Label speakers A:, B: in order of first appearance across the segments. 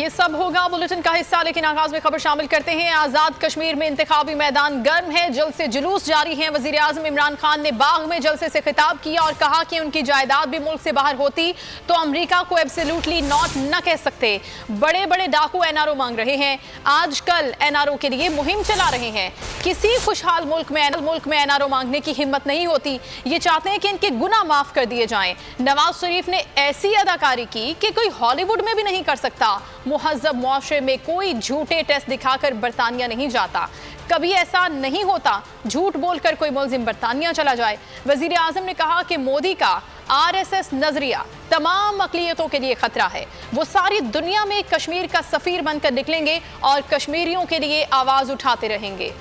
A: ये सब होगा बुलेटिन का हिस्सा, लेकिन आगाज में खबर शामिल करते हैं। आजाद कश्मीर में इंतखाबी मैदान गर्म है, जलसे जुलूस जारी हैं। वजीर आजम इमरान खान ने बाग में जलसे से खिताब किया और कहा कि उनकी जायदाद भी मुल्क से बाहर होती तो अमेरिका को एब्सोल्युटली नॉट न कह सकते। बड़े बड़े डाकू एनआरओ मांग रहे हैं, आजकल एनआरओ के लिए मुहिम चला रहे हैं। किसी खुशहाल मुल्क में एनआरओ मांगने की हिम्मत नहीं होती। ये चाहते हैं कि इनके गुनाह माफ कर दिए जाएं। नवाज शरीफ ने ऐसी अदाकारी की कि कोई हॉलीवुड में भी नहीं कर सकता। मुहज़्ज़ब मुआशरे में कोई झूठे टेस्ट दिखाकर बरतानिया नहीं जाता। कभी ऐसा नहीं होता झूठ बोलकर कोई मुल्जिम बरतानिया चला जाए। वजीर आजम ने कहा कि मोदी का आरएसएस नजरिया तमाम अक़लियतों के लिए खतरा है। वो सारी दुनिया में कश्मीर का सफीर बनकर निकलेंगे और कश्मीरियों के लिए आवाज उठाते रहेंगे।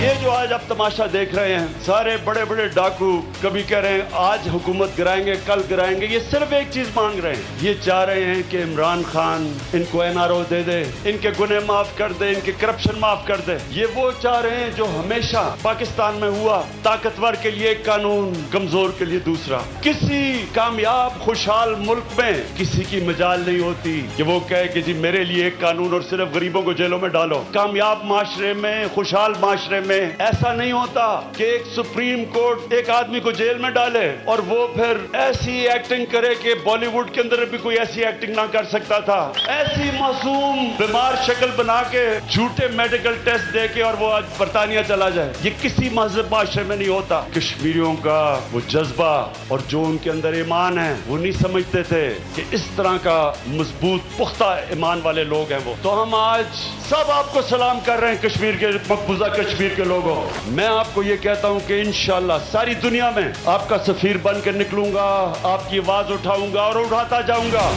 B: ये जो आज आप तमाशा देख रहे हैं, सारे बड़े बड़े डाकू कभी कह रहे हैं आज हुकूमत गिराएंगे, कल गिराएंगे। ये सिर्फ एक चीज मांग रहे हैं, ये चाह रहे हैं कि इमरान खान इनको एनआरओ दे दे, इनके गुने माफ कर दे, इनके करप्शन माफ कर दे। ये वो चाह रहे हैं जो हमेशा पाकिस्तान में हुआ, ताकतवर के लिए एक कानून, कमजोर के लिए दूसरा। किसी कामयाब खुशहाल मुल्क में किसी की मजाल नहीं होती कि वो कहे कि जी मेरे लिए एक कानून और सिर्फ गरीबों को जेलों में डालो। कामयाब माशरे में, खुशहाल माशरे में ऐसा नहीं होता कि एक सुप्रीम कोर्ट एक आदमी को जेल में डाले और वो फिर ऐसी एक्टिंग करे कि बॉलीवुड के अंदर भी कोई ऐसी एक्टिंग ना कर सकता था। ऐसी मासूम बीमार शक्ल बना के झूठे मेडिकल टेस्ट दे के और वो आज बरतानिया चला जाए। ये किसी महज़ब माशरे में नहीं होता। कश्मीरियों का वो जज्बा और जो उनके अंदर ईमान है वो नहीं समझते थे कि इस तरह का मजबूत पुख्ता ईमान वाले लोग हैं वो। तो हम आज सब आपको सलाम कर रहे हैं कश्मीर के, मकबूजा कश्मीर के लोगों। मैं आपको ये कहता हूं कि इंशाल्लाह सारी दुनिया में आपका सफीर बनकर निकलूंगा, आपकी आवाज उठाऊंगा और उठाता जाऊंगा।